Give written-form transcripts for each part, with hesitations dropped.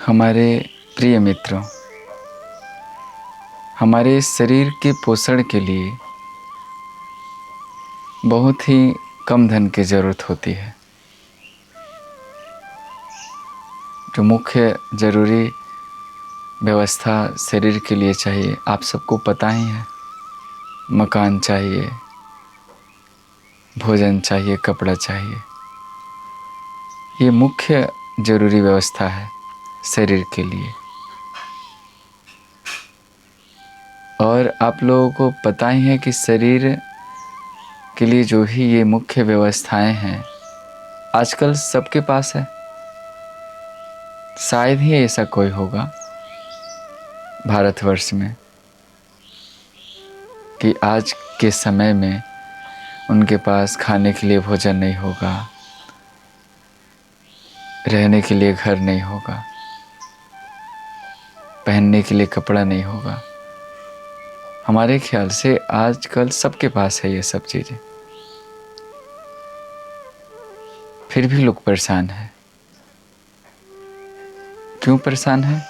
हमारे प्रिय मित्रों, हमारे शरीर के पोषण के लिए बहुत ही कम धन की ज़रूरत होती है। जो मुख्य ज़रूरी व्यवस्था शरीर के लिए चाहिए, आप सबको पता ही है। मकान चाहिए, भोजन चाहिए, कपड़ा चाहिए। ये मुख्य ज़रूरी व्यवस्था है शरीर के लिए। और आप लोगों को पता ही है कि शरीर के लिए जो ही ये मुख्य व्यवस्थाएं हैं, आजकल सबके पास है। शायद ही ऐसा कोई होगा भारतवर्ष में कि आज के समय में उनके पास खाने के लिए भोजन नहीं होगा, रहने के लिए घर नहीं होगा, पहनने के लिए कपड़ा नहीं होगा। हमारे ख्याल से आजकल सबके पास है ये सब चीज़ें, फिर भी लोग परेशान हैं। क्यों परेशान हैं?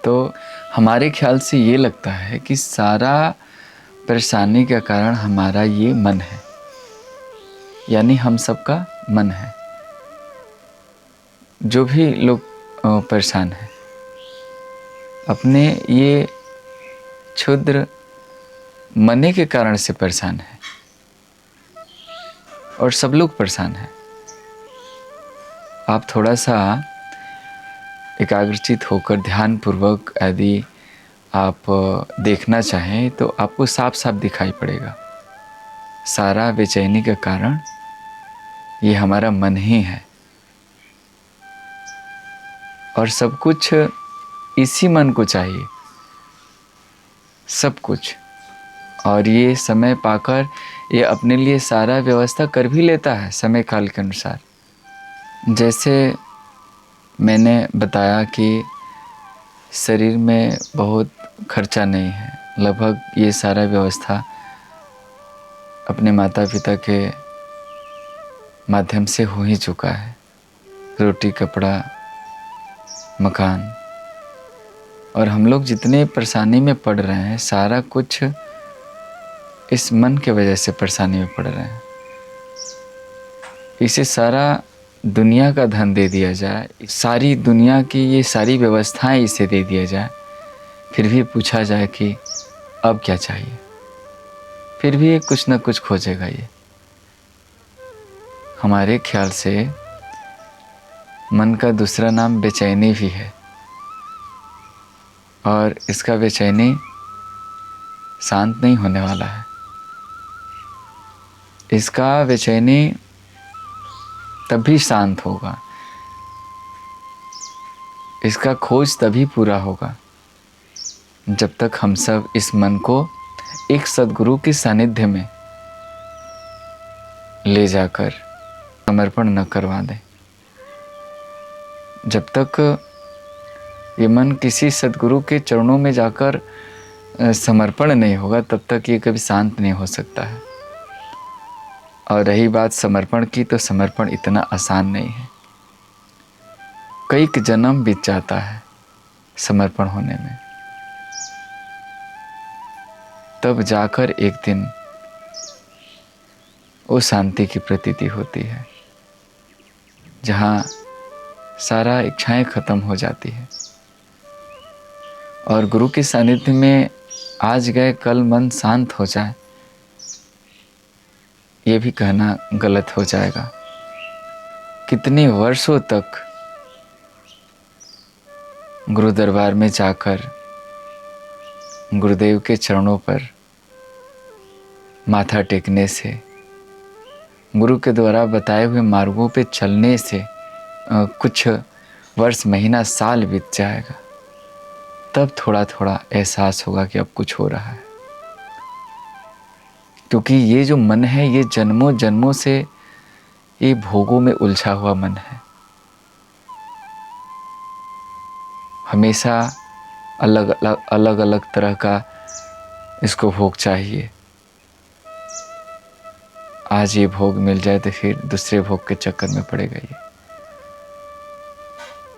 तो हमारे ख्याल से ये लगता है कि सारा परेशानी का कारण हमारा ये मन है, यानी हम सबका मन है। जो भी लोग परेशान हैं, अपने ये क्षुद्र मने के कारण से परेशान है। और सब लोग परेशान हैं। आप थोड़ा सा एकाग्रचित होकर ध्यानपूर्वक यदि आप देखना चाहें तो आपको साफ साफ दिखाई पड़ेगा। सारा बेचैनी का कारण ये हमारा मन ही है, और सब कुछ इसी मन को चाहिए, सब कुछ। और ये समय पाकर ये अपने लिए सारा व्यवस्था कर भी लेता है समय काल के अनुसार। जैसे मैंने बताया कि शरीर में बहुत खर्चा नहीं है, लगभग ये सारा व्यवस्था अपने माता पिता के माध्यम से हो ही चुका है। रोटी, कपड़ा, मकान। और हम लोग जितने परेशानी में पड़ रहे हैं, सारा कुछ इस मन के वजह से परेशानी में पड़ रहे हैं। इसे सारा दुनिया का धन दे दिया जाए, सारी दुनिया की ये सारी व्यवस्थाएं इसे दे दिया जाए, फिर भी पूछा जाए कि अब क्या चाहिए, फिर भी ये कुछ न कुछ खोजेगा। ये हमारे ख्याल से मन का दूसरा नाम बेचैनी भी है, और इसका बेचैनी शांत नहीं होने वाला है। इसका बेचैनी तभी शांत होगा, इसका खोज तभी पूरा होगा जब तक हम सब इस मन को एक सद्गुरु के सानिध्य में ले जाकर समर्पण न करवा दें। जब तक ये मन किसी सद्गुरु के चरणों में जाकर समर्पण नहीं होगा, तब तक ये कभी शांत नहीं हो सकता है। और रही बात समर्पण की, तो समर्पण इतना आसान नहीं है। कई जन्म बीत जाता है समर्पण होने में, तब जाकर एक दिन वो शांति की प्रतीति होती है, जहाँ सारा इच्छाएं खत्म हो जाती है। और गुरु के सानिध्य में आज गए कल मन शांत हो जाए, ये भी कहना गलत हो जाएगा। कितने वर्षों तक गुरु दरबार में जाकर गुरुदेव के चरणों पर माथा टेकने से, गुरु के द्वारा बताए हुए मार्गों पे चलने से कुछ वर्ष, महीना, साल बीत जाएगा, तब थोड़ा थोड़ा एहसास होगा कि अब कुछ हो रहा है। क्योंकि ये जो मन है, ये जन्मों जन्मों से ये भोगों में उलझा हुआ मन है। हमेशा अलग अलग तरह का इसको भोग चाहिए। आज ये भोग मिल जाए तो फिर दूसरे भोग के चक्कर में पड़ेगा ये।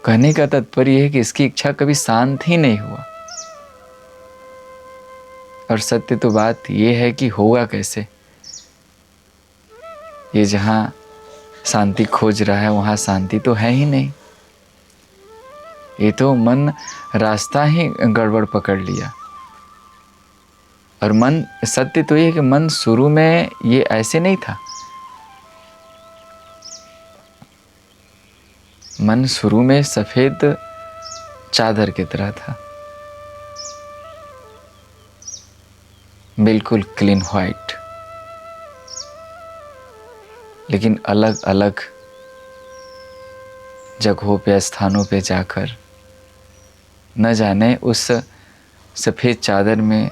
कहने का तात्पर्य यह है कि इसकी इच्छा कभी शांत ही नहीं हुआ। और सत्य तो बात यह है कि होगा कैसे? ये जहाँ शांति खोज रहा है वहाँ शांति तो है ही नहीं। ये तो मन रास्ता ही गड़बड़ पकड़ लिया। और मन, सत्य तो ये है कि मन शुरू में ये ऐसे नहीं था। मन शुरू में सफेद चादर की तरह था, बिल्कुल क्लीन व्हाइट। लेकिन अलग अलग जगहों पे, स्थानों पे जाकर न जाने उस सफ़ेद चादर में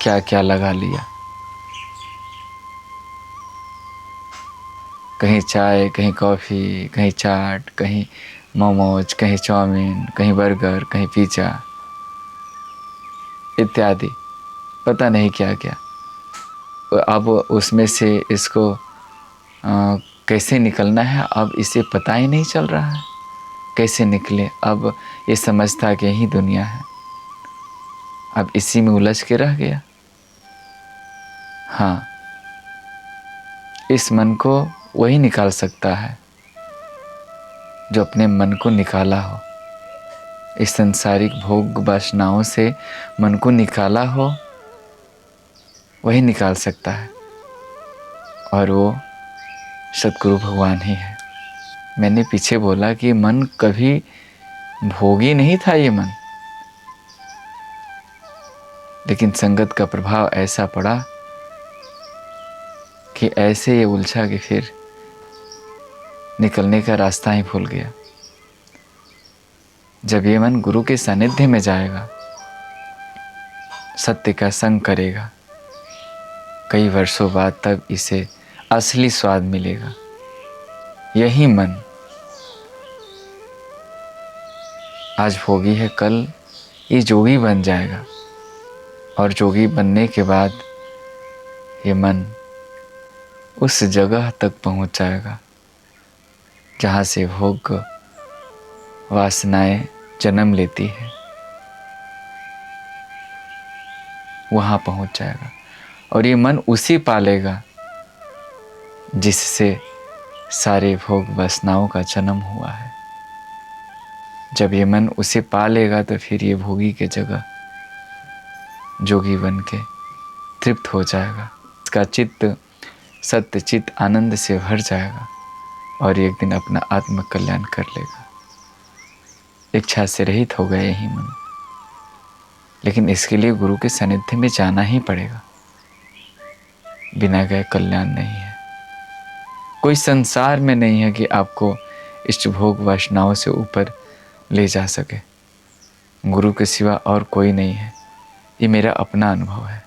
क्या क्या लगा लिया। कहीं चाय, कहीं कॉफ़ी, कहीं चाट, कहीं मोमोज, कहीं चाउमीन, कहीं बर्गर, कहीं पिज़्ज़ा इत्यादि, पता नहीं क्या क्या। अब उसमें से इसको कैसे निकलना है, अब इसे पता ही नहीं चल रहा है कैसे निकले। अब ये समझता कि यही दुनिया है, अब इसी में उलझ के रह गया। हाँ, इस मन को वही निकाल सकता है जो अपने मन को निकाला हो। इस संसारिक भोग वासनाओं से मन को निकाला हो, वही निकाल सकता है। और वो सतगुरु भगवान ही है। मैंने पीछे बोला कि मन कभी भोगी नहीं था ये मन, लेकिन संगत का प्रभाव ऐसा पड़ा कि ऐसे ये उलझा कि फिर निकलने का रास्ता ही भूल गया। जब ये मन गुरु के सानिध्य में जाएगा, सत्य का संग करेगा, कई वर्षों बाद तब इसे असली स्वाद मिलेगा। यही मन आज भोगी है, कल ये जोगी बन जाएगा। और जोगी बनने के बाद ये मन उस जगह तक पहुंच जाएगा जहाँ से भोग वासनाएं जन्म लेती है, वहाँ पहुंच जाएगा। और ये मन उसी पालेगा जिससे सारे भोग वासनाओं का जन्म हुआ है। जब ये मन उसे पालेगा तो फिर ये भोगी के जगह जोगी बन के तृप्त हो जाएगा। इसका चित्त सत्य चित्त आनंद से भर जाएगा और एक दिन अपना आत्म कल्याण कर लेगा। इच्छा से रहित हो गए यही मन। लेकिन इसके लिए गुरु के सानिध्य में जाना ही पड़ेगा, बिना गए कल्याण नहीं है। कोई संसार में नहीं है कि आपको इष्ट भोग वासनाओं से ऊपर ले जा सके। गुरु के सिवा और कोई नहीं है। ये मेरा अपना अनुभव है।